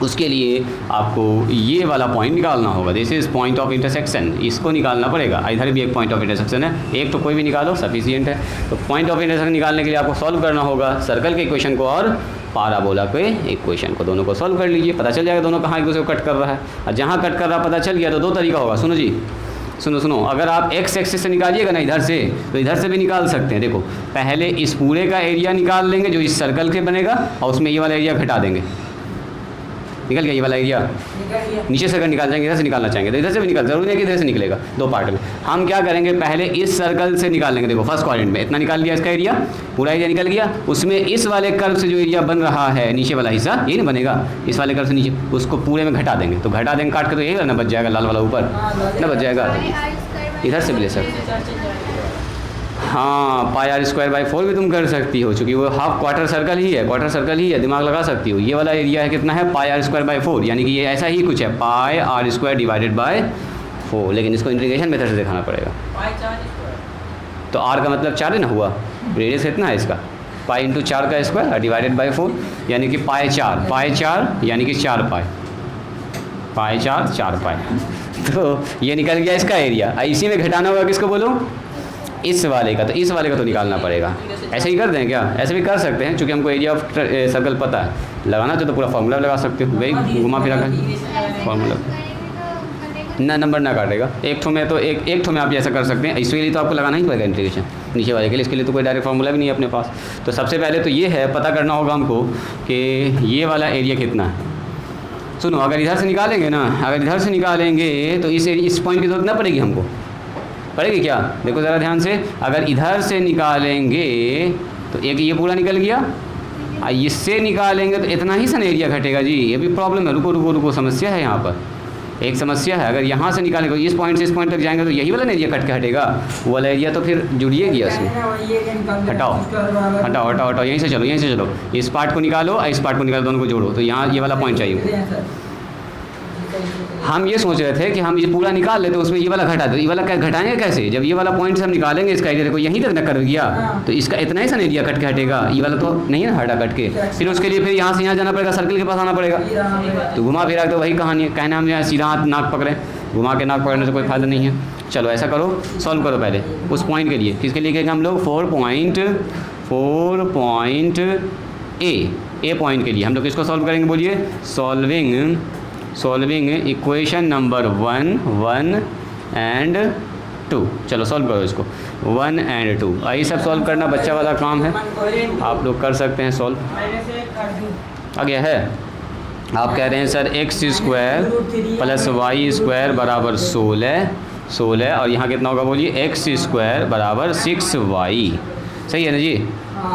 उसके लिए आपको ये वाला पॉइंट निकालना होगा। This is point of intersection, इसको निकालना पड़ेगा। इधर भी एक पॉइंट ऑफ इंटरसेक्शन है, एक तो कोई भी निकालो सफिशिएंट है। तो पॉइंट ऑफ इंटरसेक्शन निकालने के लिए आपको सॉल्व करना होगा सर्कल के इक्वेशन को और पाराबोला के इक्वेशन को। दोनों को सॉल्व कर लीजिए, पता चल जाएगा दोनों कहाँ एक दूसरे को कट कर रहा है। और जहाँ कट कर रहा पता चल गया तो 2 तरीका होगा। सुनो जी, सुनो, अगर आप x एक्सिस से निकालिएगा ना इधर से, तो इधर से भी निकाल सकते हैं। देखो, पहले इस पूरे का एरिया निकाल लेंगे जो इस सर्कल के बनेगा, और उसमें ये वाला एरिया घटा देंगे। निकल गया ये वाला एरिया। नीचे से अगर निकाल जाएंगे, इधर से निकालना चाहेंगे तो इधर से भी निकाल, जरूरी है कि इधर से निकलेगा। 2 पार्ट में हम क्या करेंगे, पहले इस सर्कल से निकाल लेंगे। देखो, फर्स्ट क्वाड्रेंट में इतना निकाल लिया, इसका एरिया, पूरा एरिया निकल गया। उसमें इस वाले कर्व से जो एरिया बन रहा है नीचे वाला हिस्सा, यही ना बनेगा, इस वाले कर्व से नीचे, उसको पूरे में घटा देंगे। तो घटा देंगे काट के, तो यही ना बच जाएगा, लाल वाला ऊपर ना बच जाएगा। इधर से भी ले सकते। हाँ, πr²/4 भी तुम कर सकती हो, चूँकि वो हाफ क्वार्टर सर्कल ही है, दिमाग लगा सकती हो। ये वाला एरिया है कितना है? πr²/4, यानी कि ये ऐसा ही कुछ है, πr²/4। लेकिन इसको इंटीग्रेशन मेथड से दिखाना पड़ेगा। तो r का मतलब 4 ना हुआ, रेडियस कितना है इसका? π × 4 का स्क्वायर /4, यानी कि π4 यानी कि 4 π, 4 π। तो ये निकल गया इसका एरिया। इसी में घटाना होगा किसको बोलो? इस वाले का। तो इस वाले का तो निकालना पड़ेगा। ऐसे ही कर दें क्या? ऐसे भी कर सकते हैं, क्योंकि हमको एरिया ऑफ सर्कल पता है। लगाना तो पूरा फार्मूला लगा सकते हो, वही घुमा फिरा कर फार्मूला ना, नंबर ना काटेगा। एक ठो में तो एक ठो में आप ऐसा कर सकते हैं। इसके लिए तो आपको लगाना ही पड़ेगा इंटीग्रेशन नीचे वाले के लिए। इसके लिए तो कोई डायरेक्ट फार्मूला भी नहीं है अपने पास। तो सबसे पहले तो ये है, पता करना होगा हमको कि ये वाला एरिया कितना है। सुनो, अगर इधर से निकालेंगे ना, तो इस पॉइंट की जरूरत ना पड़ेगी हमको, पड़ेगी क्या? देखो ज़रा ध्यान से, अगर इधर से निकालेंगे तो एक ये पूरा निकल गया, और इससे निकालेंगे तो इतना ही सन एरिया घटेगा जी। ये भी प्रॉब्लम है, रुको, समस्या है यहाँ पर, एक समस्या है। अगर यहाँ से निकालेंगे, इस पॉइंट से इस पॉइंट तक जाएंगे तो यही वाला एरिया कट के हटेगा, वो वाला एरिया तो फिर जुड़िए गया इसमें। हटाओ, यहीं से चलो, इस पार्ट को निकालो और इस पार्ट को निकालो, दोनों को जोड़ो। तो यहाँ ये वाला पॉइंट चाहिए। हम ये सोच रहे थे कि हम ये पूरा निकाल लेते, उसमें ये वाला घटा दो, ये वाला क्या घटाएंगे कैसे? जब ये वाला पॉइंट से हम निकालेंगे इसका एरिया को यहीं तक न कर गया तो इसका इतना ही सा एरिया कट के हटेगा, ये वाला तो नहीं है ना हटा कट के, फिर उसके लिए फिर यहाँ से यहाँ जाना पड़ेगा, सर्किल के पास आना पड़ेगा, तो घुमा फिरा तो वही कहानी है। कहना हम यहाँ सीधा हाथ नाक पकड़े, घुमा के नाक पकड़ने से कोई फायदा नहीं है। चलो ऐसा करो, सॉल्व करो पहले उस पॉइंट के लिए। किसके लिए कहेंगे हम लोग? 4 पॉइंट ए पॉइंट के लिए हम लोग इसको सॉल्व करेंगे। बोलिए सॉल्विंग इक्वेशन नंबर 1 एंड 2। चलो सॉल्व करो इसको 1 एंड 2। यही सब सॉल्व करना बच्चा वाला काम है, आप लोग कर सकते हैं सॉल्व। आ गया है? आप कह रहे हैं सर x² + y² बराबर 16 और यहाँ कितना होगा? बोलिए x² बराबर 6y। सही है ना जी?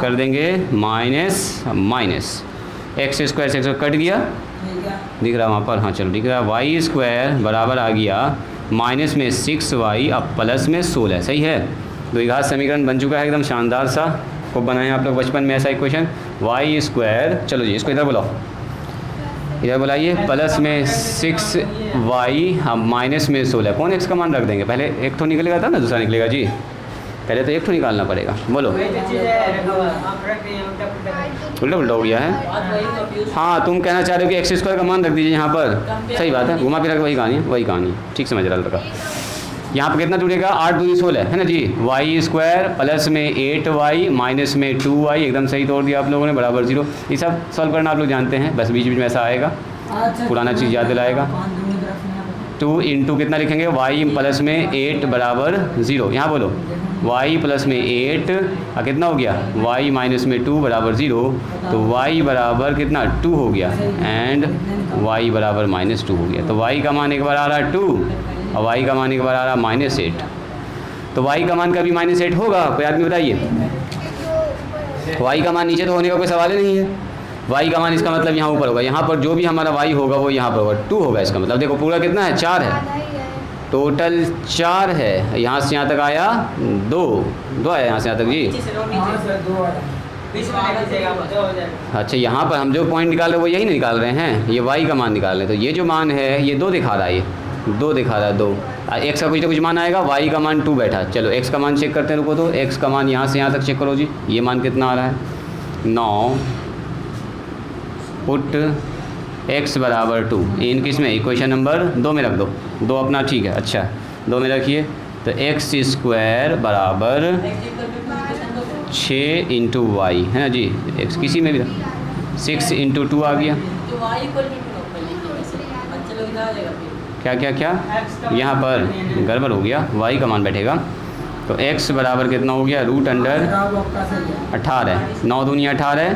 कर देंगे माइनस x² से कट गया, दिख रहा है वहाँ पर? हाँ चलो दिख रहा है। y² बराबर आ गया माइनस में 6y अब प्लस में 16। सही है? द्विघात समीकरण बन चुका है एकदम शानदार सा। खूब बनाए आप लोग बचपन में ऐसा इक्वेशन y²। चलो जी इसको इधर बुलाओ, इधर बुलाइए। प्लस में 6y अब माइनस में 16। कौन x का मान रख देंगे? पहले एक तो निकलेगा था ना दूसरा निकलेगा जी, पहले तो एक तो निकालना पड़ेगा। बोलो उल्टा उल्टा हो गया है। हाँ तुम कहना चाह रहे हो कि x² का मान रख दीजिए यहाँ पर। सही बात है, घुमा फिरा के वही कहानी है, ठीक समझ रहा लड़का। यहाँ पर कितना जुड़ेगा? 8 दूनी 16 है ना जी। y² प्लस में 8y माइनस में 2y, एकदम सही तोड़ दिया आप लोगों ने, बराबर 0। ये सब सॉल्व करना आप लोग जानते हैं, बस बीच बीच में ऐसा आएगा, पुराना चीज़ याद दिलाएगा। 2 इंटू कितना लिखेंगे? y प्लस में 8 बराबर 0। यहाँ बोलो y प्लस में 8 कितना हो गया? y माइनस में 2 बराबर 0, तो y बराबर कितना? 2 हो गया एंड y बराबर -2 हो गया। तो y का मान एक बार आ रहा है 2 और y का मान एक बार आ रहा है -8। तो y का मान कभी -8 होगा? कोई आदमी बताइए। y का मान नीचे तो होने का कोई सवाल ही नहीं है। y का मान इसका मतलब यहाँ ऊपर होगा, यहाँ पर जो भी हमारा y होगा वो यहाँ पर होगा, 2 होगा। इसका मतलब देखो पूरा कितना है? 4 है, टोटल 4 है। यहाँ से यहाँ तक आया 2 आया यहाँ से यहाँ तक जी। अच्छा यहाँ पर हम जो पॉइंट निकाल रहे हैं वो यही निकाल रहे हैं, ये y का मान निकाल रहे हैं। तो ये जो मान है ये 2 दिखा रहा है, ये 2 दिखा रहा है। 2 x का कुछ ना कुछ मान आएगा, y का मान 2 बैठा। चलो x का मान चेक करते हैं, रुको तो x का मान यहाँ से यहाँ तक चेक करो जी। ये मान कितना आ रहा है? 9 पुट x बराबर 2 इन किस में? इक्वेशन नंबर 2 में रख दो। 2 अपना ठीक है, अच्छा 2 में रखिए। तो x² बराबर 6 इंटू वाई है ना जी। x किसी में भी 6 इंटू 2 आ गया। क्या क्या क्या यहाँ पर गड़बड़ हो गया, y का मान बैठेगा। तो x बराबर कितना हो गया? √18। 9 दूनी 18,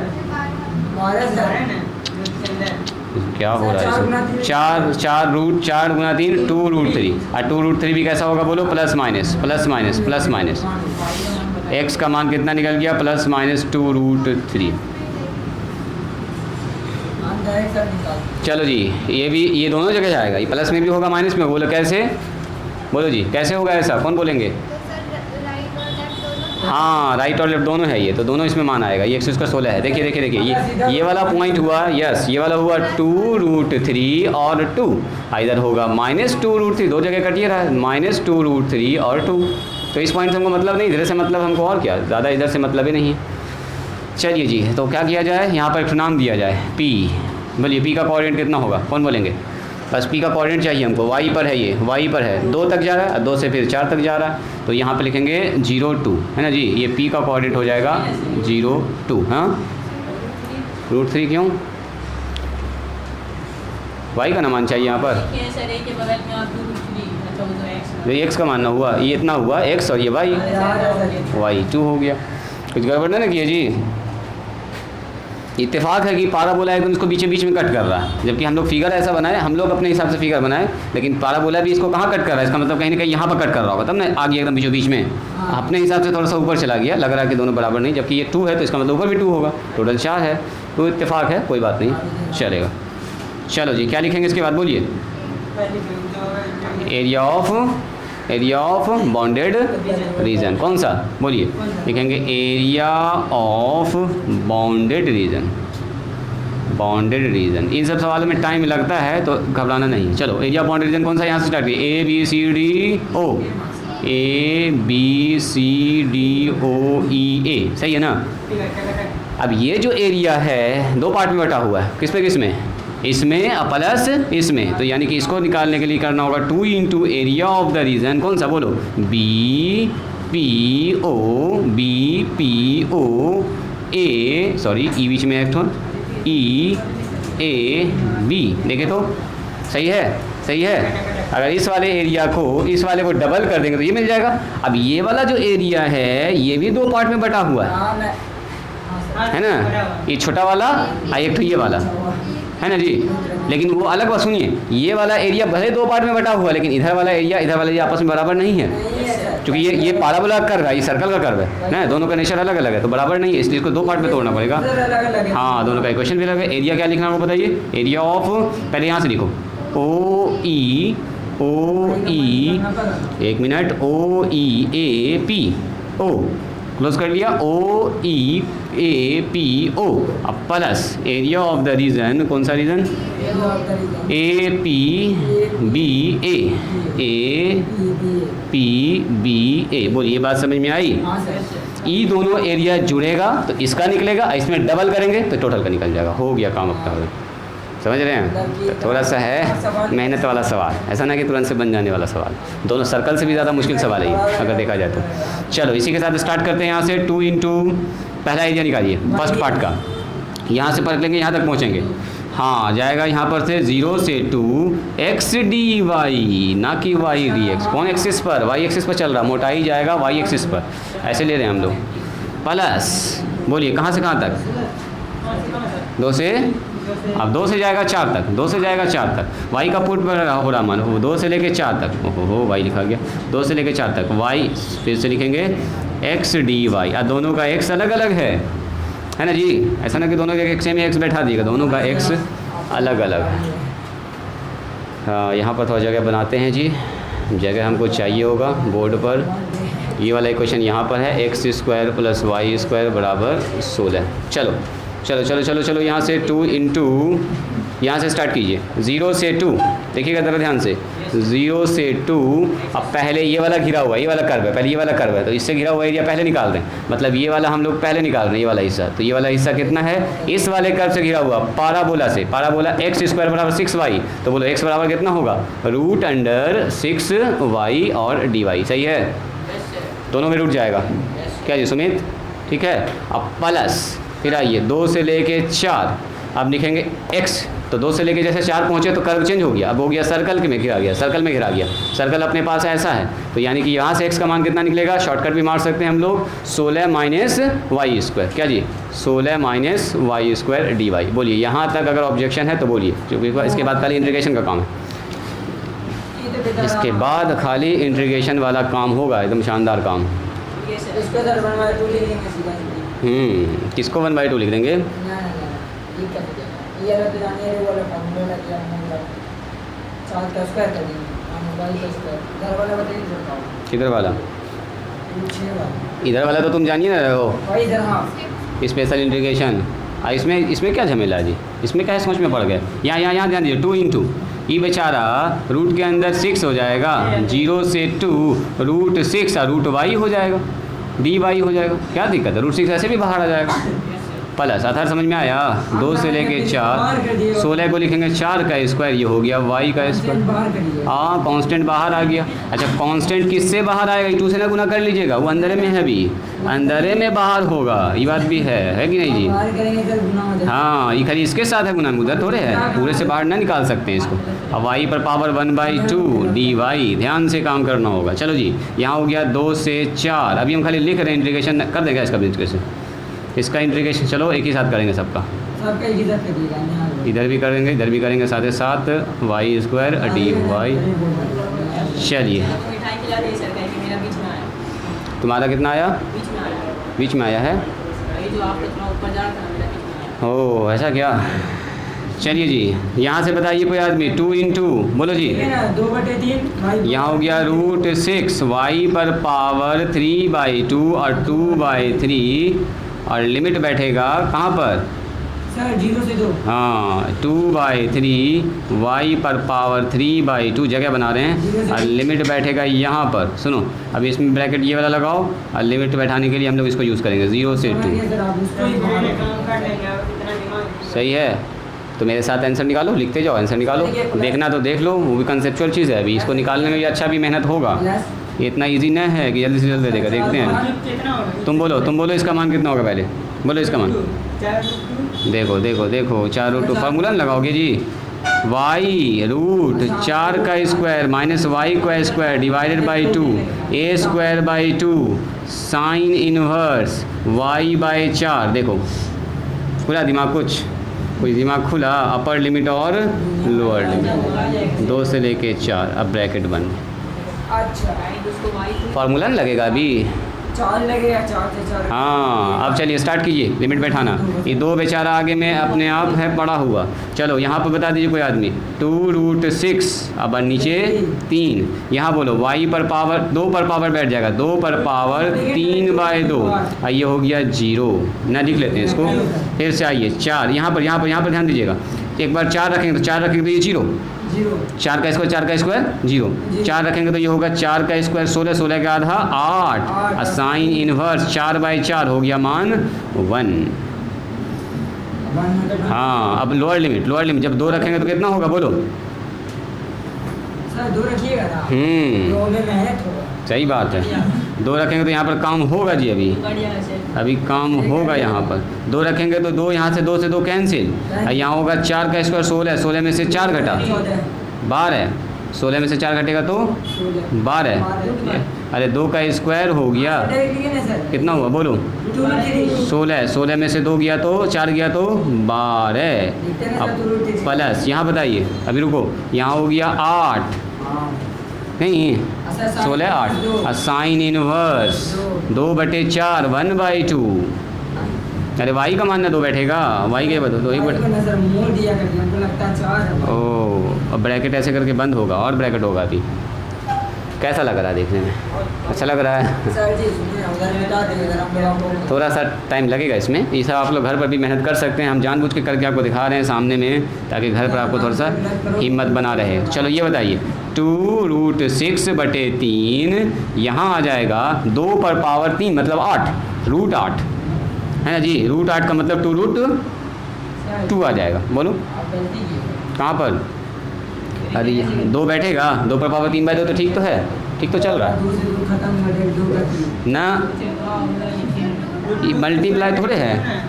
क्या हो रहा है? 4 रूट 4 गुना 3 2√3 और 2√3 भी कैसा होगा? बोलो प्लस माइनस। x का मान कितना निकल गया? +-2√3। चलो जी ये दोनों जगह जाएगा, ये प्लस में भी होगा माइनस में। बोलो कैसे? बोलो जी कैसे होगा ऐसा? कौन बोलेंगे? हाँ राइट और लेफ्ट दोनों है ये, तो दोनों इसमें मान आएगा। ये x² 16 है। देखिए ये वाला पॉइंट हुआ, यस ये वाला हुआ 2√3 और 2। इधर होगा -2√3, 2 जगह कटिए रहा है, -2√3 और 2। तो इस पॉइंट से हमको मतलब नहीं, इधर से मतलब हमको और क्या, ज़्यादा इधर से मतलब ही नहीं है। चलिए जी तो क्या किया जाए? यहाँ पर एक नाम दिया जाए p। बोलिए p का कोऑर्डिनेट कितना होगा? कौन बोलेंगे? बस p का कोऑर्डिनेट चाहिए हमको। y पर है, ये y पर है, 2 तक जा रहा है, 2 से फिर 4 तक जा रहा है। तो यहाँ पे लिखेंगे 0 2 है ना जी। ये p का कोऑर्डिनेट हो जाएगा 0 2। हाँ √3 क्यों? y का ना मान चाहिए यहाँ पर। ये x का मानना हुआ, ये इतना हुआ x और ये y 2 हो गया। कुछ गड़बड़ ना किया जी। इत्तेफाक है कि पाराबोला एकदम इसको बीच में कट कर रहा है, जबकि हम लोग फिगर ऐसा बनाए, हम लोग अपने हिसाब से फिगर बनाए, लेकिन पाराबोला भी इसको कहाँ कट कर रहा है? इसका मतलब कहीं ना कहीं यहाँ पर कट कर रहा होगा, तब ना आ गया एकदम बीच में। अपने हिसाब से थोड़ा सा ऊपर चला गया, लग रहा है कि दोनों बराबर नहीं, जबकि ये 2 है तो इसका मतलब ऊपर भी 2 होगा। टोटल 4 है, तो इत्तेफाक है, कोई बात नहीं, चलेगा। चलो जी क्या लिखेंगे इसके बाद? बोलिए एरिया ऑफ बाउंडेड रीजन। कौन सा? बोलिए। लिखेंगे area of bounded region. Bounded region. इन सब सवालों में टाइम लगता है तो घबराना नहीं। चलो एरिया बाउंडेड रीजन कौन सा, यहाँ से स्टार्ट करिए। ABCDO, ABCDOEA, सही है ना। अब ये जो एरिया है दो पार्ट में बटा हुआ है, किस में इसमें प्लस इसमें, तो यानी कि इसको निकालने के लिए करना होगा 2 into area of the region कौन सा बोलो, BPO ए, सॉरी ई बीच में एक EAB, देखे तो सही है, सही है। अगर इस वाले एरिया को इस वाले को डबल कर देंगे तो ये मिल जाएगा। अब ये वाला जो एरिया है ये भी दो पार्ट में बटा हुआ है ना, ये छोटा वाला और एक तो ये वाला है ना जी। लेकिन वो अलग बात सुनिए, ये वाला एरिया भले दो पार्ट में बटा हुआ है लेकिन इधर वाला एरिया आपस में बराबर नहीं है, क्योंकि ये पाराबोला कर्व है, ये सर्कल का कर्व है ना, दोनं का नेचर अलग अलग है तो बराबर नहीं है, इसलिए इसको दो पार्ट में तोड़ना पड़ेगा। हाँ, दोनों का इक्वेशन भी अलग है। एरिया क्या लिखना है वो बताइए, एरिया ऑफ, पहले यहाँ से लिखो OE, एक मिनट, OEAPO, क्लोज कर लिया, OEAPO, अब plus area of the region, कौन सा रीजन, APBA। बोलिए बात समझ में आई। ई दोनों एरिया जुड़ेगा तो इसका निकलेगा, इसमें डबल करेंगे तो टोटल का निकल जाएगा। हो गया काम अपना, समझ रहे हैं। थोड़ा सा है मेहनत वाला सवाल, ऐसा ना कि तुरंत से बन जाने वाला सवाल, दोनों सर्कल से भी ज़्यादा मुश्किल सवाल है अगर देखा जाए तो। चलो इसी के साथ स्टार्ट करते हैं। यहाँ से 2 इंटू पहला एरिया निकालिए फर्स्ट पार्ट का, यहाँ से पलट लेंगे यहाँ तक पहुँचेंगे। हाँ, जाएगा यहाँ पर से 0 से 2 XDY, ना कि YDX। कौन एक्सिस पर, Y एक्सिस पर चल रहा, मोटाई जाएगा Y एक्सिस पर, ऐसे ले रहे हैं हम लोग। प्लस बोलिए कहाँ से कहाँ तक, 2 से, अब 2 से जाएगा 4 तक, 2 से जाएगा 4 तक। Y का पुट हो रहा मान, 2 से लेके 4 तक, ओहो Y लिखा गया, 2 से लेके 4 तक। Y फिर से लिखेंगे XDY, और दोनों का X अलग अलग है ना जी, ऐसा ना कि दोनों के X में X बैठा दिएगा, दोनों का X अलग अलग है। हाँ, यहाँ पर थोड़ा जगह बनाते हैं जी, जगह हमको चाहिए होगा बोर्ड पर। ये वाला इक्वेशन यहाँ पर है, x² + y² बराबर 16। चलो चलो चलो चलो चलो, यहाँ से 2 इंटू, यहाँ से स्टार्ट कीजिए 0 से 2, देखिएगा ज़रा ध्यान से, 0 से 2। अब पहले ये वाला घिरा हुआ, ये वाला कर्व है, पहले ये वाला कर्व है तो इससे घिरा हुआ एरिया पहले निकाल दें, मतलब ये वाला हम लोग पहले निकाल रहे हैं, ये वाला हिस्सा। तो ये वाला हिस्सा कितना है, इस वाले कर्व से घिरा हुआ पाराबोला से, पाराबोला x² बराबर 6y, तो बोलो x बराबर कितना होगा, √6y और dy, सही है। दोनों में रूट जाएगा क्या जी सुमित, ठीक है। अब प्लस, फिर आइए 2 से लेके 4, अब लिखेंगे x, तो 2 से लेके जैसे 4 पहुँचे तो कर्व चेंज हो गया, अब हो गया सर्कल में घिरा गया, सर्कल में घिरा गया, सर्कल अपने पास ऐसा है, तो यानी कि यहाँ से x का मान कितना निकलेगा, शॉर्टकट भी मार सकते हैं हम लोग, 16 - y², क्या जी 16 - y² dy। बोलिए यहाँ तक अगर ऑब्जेक्शन है तो बोलिए, क्योंकि इसके बाद खाली इंटीग्रेशन का काम है, इसके बाद खाली इंटीग्रेशन वाला काम होगा, एकदम शानदार काम। किसको 1/2 लिख देंगे, किधर वाला, इधर वाला तो तुम जानिए ना हो, स्पेशल इंटीग्रेशन। इसमें क्या झमेला है जी, इसमें क्या सोच में पड़ गए। यहाँ ध्यान दीजिए, 2 इंटू ई बेचारा रूट के अंदर 6 हो जाएगा, 0 से 2 √6 और √y हो जाएगा, dy हो जाएगा, क्या दिक्कत है, √6 ऐसे भी बाहर आ जाएगा। प्लस आधार समझ में आया, 2 से लेके 4, 16 को लिखेंगे 4 का स्क्वायर, ये हो गया y का स्क्वायर। हाँ, कांस्टेंट बाहर आ गया। अच्छा, कांस्टेंट किससे बाहर आएगा, 2 से ना गुना कर लीजिएगा, वो अंदर में है, भी अंदर में बाहर होगा, ये बात भी है कि नहीं जी। हाँ, ये खाली इसके साथ है गुना, उधर थोड़े है, पूरे से बाहर ना निकाल सकते हैं इसको। अब y पर पावर 1/2 dy, ध्यान से काम करना होगा। चलो जी, यहाँ हो गया 2 से 4, अभी हम खाली लिख रहे हैं, इंटीग्रेशन कर देगा इसका भी, इसका इंटीग्रेशन चलो एक ही साथ करेंगे सबका, इधर भी करेंगे इधर भी करेंगे, साथ ही साथ y² dy। चलिए, तुम्हारा कितना आया, बीच में आया है, ओह ऐसा क्या। चलिए जी, यहाँ से बताइए कोई आदमी, 2 इंटू बोलो जी, 2/3, यहाँ हो गया √6, y पर पावर 3/2 और 2/3, और लिमिट बैठेगा कहाँ पर, सर 0 से 2। हाँ 2/3 y पर पावर 3/2 जगह बना रहे हैं और लिमिट बैठेगा यहाँ पर। सुनो अभी इसमें ब्रैकेट ये वाला लगाओ और लिमिट बैठाने के लिए हम लोग इसको यूज़ करेंगे 0 से 2। सही है, तो मेरे साथ आंसर निकालो, लिखते जाओ, आंसर निकालो। देखना तो देख लो, वो भी कंसेप्चुअल चीज़ है, अभी इसको निकालने में भी अच्छा भी मेहनत होगा। ये इतना इजी न है कि जल्दी से जल्दी दे देगा। देखते हैं, तुम बोलो इसका मान कितना होगा, पहले बोलो इसका मान। देखो देखो देखो 4√2 फार्मूला लगाओगे जी। y√4 का स्क्वायर माइनस y का square divided by 2 a²/2 sine inverse y/4। देखो खुला दिमाग, कुछ दिमाग खुला। अपर लिमिट और लोअर लिमिट 2 से लेके 4। अब ब्रैकेट बंद। अच्छा फार्मूला नहीं लगेगा अभी, 4 लगेगा, 4 से 4। हाँ अब चलिए स्टार्ट कीजिए, लिमिट बैठाना। ये 2 बेचारा आगे में अपने आप है पड़ा हुआ। चलो यहाँ पर बता दीजिए कोई आदमी 2√6। अब नीचे 3। यहाँ बोलो y पर पावर 2 पर पावर बैठ जाएगा, 2 पर पावर 3/2। ये हो गया 0 ना, लिख लेते हैं इसको। फिर से आइए 4, यहाँ पर ध्यान दीजिएगा। एक बार 4 रखेंगे तो 4 रखेंगे तो ये 0। 4 का स्क्वायर 0। 4 रखेंगे तो ये होगा 4 का स्क्वायर 16, 16 का आधा 8। साइन इनवर्स 4/4 हो गया मान 1। हाँ अब लोअर लिमिट जब 2 रखेंगे तो कितना होगा बोलो। सर 2 रखिएगा ना, 2 में मेहनत होगा। सही बात है, 2 रखेंगे तो यहाँ पर काम होगा जी। अभी काम होगा यहाँ पर। 2 रखेंगे तो 2 यहाँ से 2 से 2 कैंसिल। यहाँ होगा 4 का स्क्वायर 16, 16 में से 4 घटा 12। 16 में से 4 घटेगा तो 12। अरे 2 का स्क्वायर हो गया, कितना हुआ बोलो 16। 16 में से 2 गया तो 4 गया तो 12। अब प्लस यहाँ बताइए, अभी रुको, यहाँ हो गया 8 नहीं 16 8। Sine inverse 2/4 1/2। अरे y का मानना 2 बैठेगा, y के बता 2 1 ओ। अब ब्रैकेट ऐसे करके बंद होगा और ब्रैकेट होगा। अभी कैसा लग रहा है देखने में? अच्छा लग रहा है। थोड़ा सा टाइम लगेगा इसमें, ये सब आप लोग घर पर भी मेहनत कर सकते हैं। हम जानबूझ के करके आपको दिखा रहे हैं सामने में, ताकि घर पर आपको थोड़ा सा हिम्मत बना रहे। चलो ये बताइए 2√6/3 यहाँ आ जाएगा 2 पर पावर 3 मतलब 8 √8 है ना जी। √8 का मतलब 2√2 आ जाएगा। बोलो कहाँ पर? अरे 2 बैठेगा, 2 पर पावर 3/2 तो ठीक तो है, ठीक तो चल रहा है ना। मल्टीप्लाई थोड़े है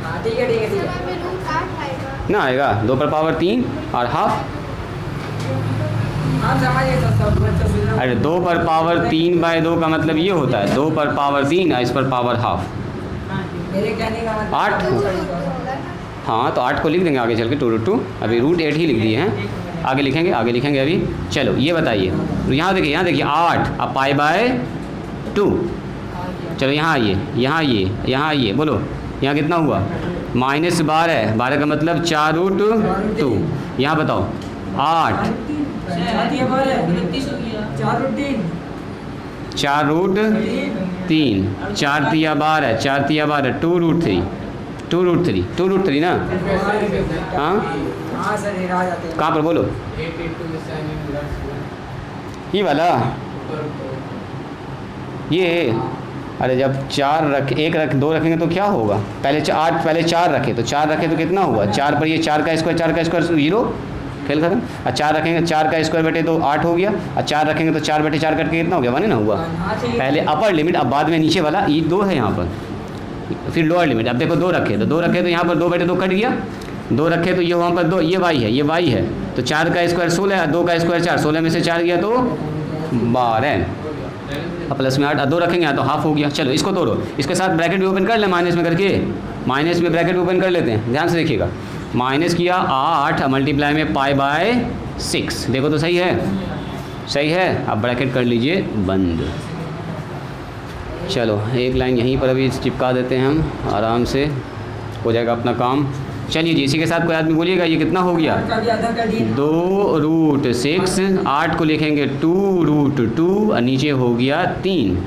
ना, आएगा 2 पर पावर 3 और हाफ। अरे 2 पर पावर 3/2 का मतलब ये होता है 2 पर पावर 3 और इस पर पावर हाफ 8। हाँ तो 8 को लिख देंगे आगे चल के 2√2। अभी √8 ही लिख दिए हैं, आगे लिखेंगे अभी। चलो ये बताइए, यहाँ देखिए 8 अब π/2। चलो यहाँ आइए बोलो यहाँ कितना हुआ -12। 12 का मतलब 4√2। यहाँ बताओ 8 4√3 4 तिया 12 4 तिया 12 2√3 ना। हाँ कहाँ पर बोलो, ये वाला ये। अरे जब 2 रखेंगे तो क्या होगा? पहले 4 रखे तो 4 रखे तो कितना हुआ? 4 पर ये 4 का स्क्वायर 0 खेल खत्म। और 4 रखेंगे 4 का स्क्वायर बटे तो 8 हो गया। और 4 रखेंगे तो 4/4 कट के कितना हो गया? 1 ना हुआ। पहले अपर लिमिट, अब बाद में नीचे वाला। ये 2 है यहाँ पर, फिर लोअर लिमिट। अब देखो 2 रखे तो यहाँ पर 2/2 कट गया। 2 रखे तो ये वहाँ पर 2, ये y है तो 4 का स्क्वायर 16, 2 का स्क्वायर 4, 16 में से 4 गया तो 12। अब प्लस में 8 2 रखेंगे यहाँ तो हाफ हो गया। चलो इसको तोड़ो, इसके साथ ब्रैकेट भी ओपन कर ले, माइनस में करके माइनस में ब्रैकेट ओपन कर लेते हैं। ध्यान से देखिएगा, माइनस किया 8 मल्टीप्लाई में π/6। देखो तो सही है। अब ब्रैकेट कर लीजिए बंद। चलो एक लाइन यहीं पर अभी चिपका देते हैं हम, आराम से हो जाएगा अपना काम। चलिए जी, इसी के साथ कोई आदमी बोलिएगा ये कितना हो गया? 2√6। 8 को लिखेंगे 2√2 और नीचे हो गया 3।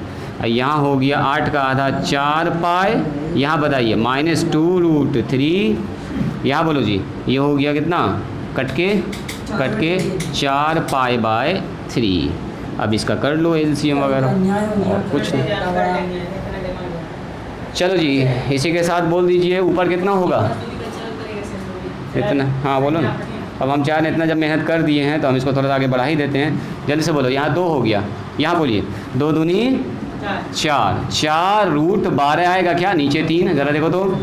यहाँ हो गया 8 का आधा 4 पाई। यहाँ बताइए -2√3। यहाँ बोलो जी, ये हो गया कितना, कट के 4π/3। अब इसका कर लो एलसीएम वगैरह, और कुछ नहीं। चलो जी, इसी के साथ बोल दीजिए ऊपर कितना होगा, इतना। हाँ बोलो ना। अब हम चाह रहे इतना जब मेहनत कर दिए हैं तो हम इसको थोड़ा सा आगे बढ़ा ही देते हैं। जल्दी से बोलो, यहाँ 2 हो गया, यहाँ बोलिए 2 दूनी 4, 4 रूट 12 आएगा क्या, नीचे 3, ज़रा देखो तो,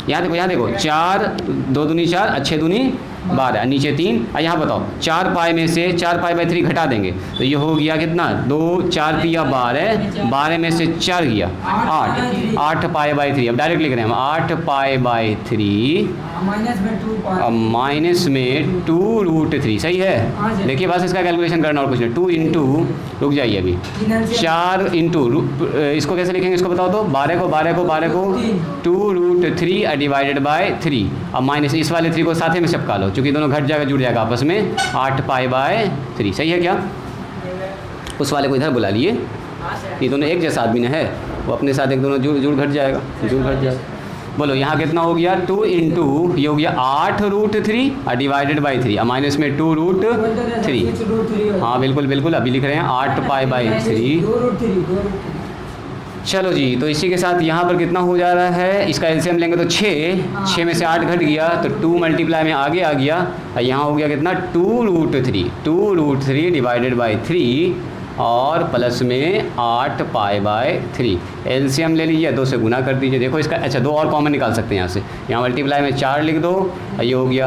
यहाँ देखो 4 2 दूनी 4, अच्छे दूनी 12, नीचे 3। यहाँ बताओ 4π में से 4π/3 घटा देंगे तो ये हो गया कितना, 2 4 3 12, 12 में से 4 गया 8 8π/3। अब डायरेक्ट लिख रहे हैं हम 8π/3 माइनस में 2√3। सही है। देखिए बस इसका कैलकुलेशन करना और कुछ नहीं। 2 इंटू, रुक जाइए अभी, 4 इंटू, इसको कैसे लिखेंगे इसको बताओ तो, 12 को 2√3 डिवाइडेड बाय 3। अब माइनस इस वाले 3 को साथ में चिपका लो, क्योंकि दोनों घट जाएगा, जुड़ जाएगा आपस में, 8π/3। सही है क्या। उस वाले को इधर बुला लिए, ये दोनों एक जैसा आदमी ने है, वो अपने साथ एक दोनों जुड़ घट जाएगा। बोलो यहाँ कितना हो गया, 2 इंटू, ये हो गया 8√3 डिवाइडेड बाई 3, माइनस में 2√3। हाँ बिल्कुल अभी लिख रहे हैं 8π/3। चलो जी, तो इसी के साथ यहाँ पर कितना हो जा रहा है, इसका एलसीएम लेंगे तो 6 में से 8 घट गया तो 2 मल्टीप्लाई में आगे आ गया, यहाँ हो गया कितना, 2√3 डिवाइडेड बाई 3 और प्लस में 8π/3। एलसीएम ले लीजिए, 2 से गुना कर दीजिए। देखो इसका, अच्छा 2 और कॉमन निकाल सकते हैं यहाँ से, यहाँ मल्टीप्लाई में 4 लिख दो, ये हो गया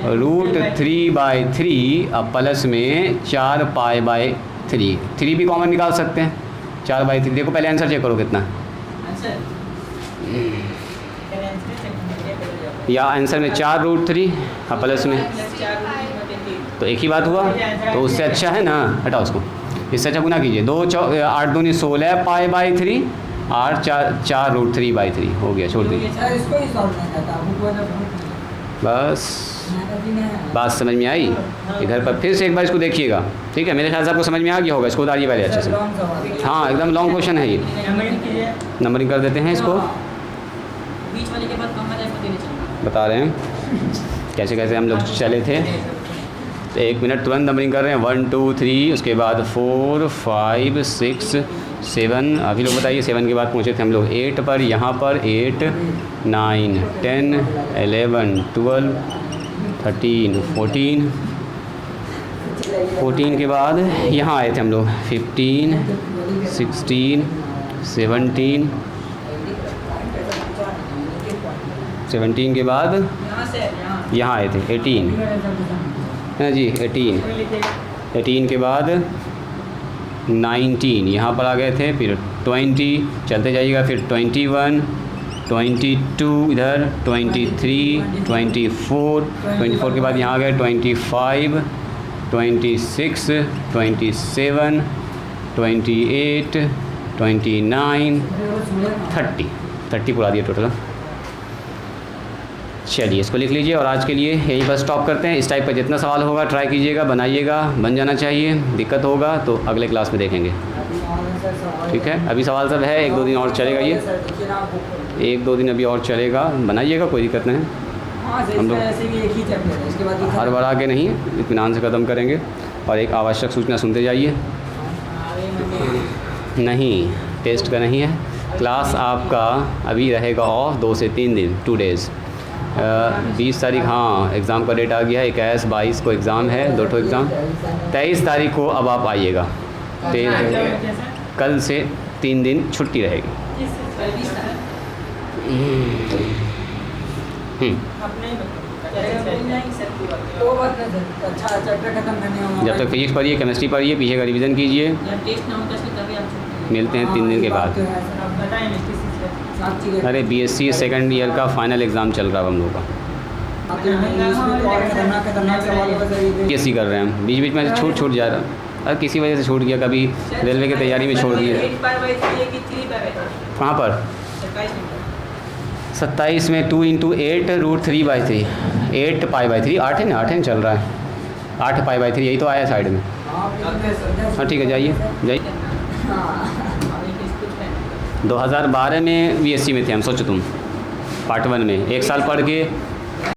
√3/3 अब प्लस में 4π/3। 3 भी कॉमन निकाल सकते हैं, 4/3। देखो पहले आंसर चेक करो कितना, या आंसर में 4√3 प्लस में, तो एक ही बात हुआ, तो उससे अच्छा है ना, हटाओ उसको, इससे अच्छा गुना कीजिए। 2 8 दूनी 16 π/3 और 4√3/3 हो गया, छोड़ दीजिए। बस बात समझ में आई। इधर पर फिर से एक बार इसको देखिएगा, ठीक है। मेरे ख्याल से आपको समझ में आ गया होगा, इसको उतारिए पहले अच्छे से। हाँ एकदम लॉन्ग क्वेश्चन है ये, नंबरिंग कर देते हैं इसको, बता रहे हैं कैसे कैसे हम लोग चले थे। तो 1 मिनट, तुरंत नंबरिंग कर रहे हैं, 1 2 3, उसके बाद 4 5 6 7, अभी लोग बताइए 7 के बाद पहुँचे थे हम लोग 8 पर, यहाँ पर 8 9 10 11 12 13 14 के बाद यहाँ आए थे हम लोग 15 16 17 के बाद यहाँ आए थे 18 है जी, 18 के बाद 19 यहाँ पर आ गए थे, फिर 20 चलते जाइएगा, फिर 21 22 इधर 23 24 के बाद यहाँ आ गए 25 26 27 28 29 30 पूरा दिया टोटल। चलिए इसको लिख लीजिए और आज के लिए यहीं पर स्टॉप करते हैं। इस टाइप का जितना सवाल होगा ट्राई कीजिएगा, बनाइएगा, बन जाना चाहिए। दिक्कत होगा तो अगले क्लास में देखेंगे, ठीक है। अभी सवाल सब है, 1-2 दिन और चलेगा ये, 1-2 दिन अभी और चलेगा, बनाइएगा, कोई दिक्कत नहीं। हम लोग हर बढ़ा के नहीं, इत्मीनान से ख़त्म करेंगे। और एक आवश्यक सूचना सुनते जाइए, नहीं टेस्ट का नहीं है, क्लास आपका अभी रहेगा ऑफ 2 से 3 दिन, 2 डेज़। 20 तारीख हाँ एग्ज़ाम का डेट आ गया है, 21 22 को एग्ज़ाम है, 2 ठो एग्ज़ाम। 23 तारीख को अब आप आइएगा, कल से 3 दिन छुट्टी रहेगी। जब तक फिजिक्स पढ़िए, केमिस्ट्री पढ़िए, पीछे का रिवीजन कीजिए। मिलते हैं 3 दिन के बाद। अरे बीएससी सेकंड ईयर का फाइनल एग्ज़ाम चल रहा है हम लोगों का, बीएससी कर रहे हैं। बीच बीच में छूट जा रहा है, अरे किसी वजह से छूट गया, कभी रेलवे की तैयारी में छोड़ दिए। कहाँ पर 27 में 2 × 8 √3/3 8π/3 8 है ना, 8 चल रहा है, 8π/3 यही तो आया साइड में। हाँ ठीक है, जाइए 2012 में बीएससी में थे हम, सोचो तुम, पार्ट 1 में 1 साल पढ़ के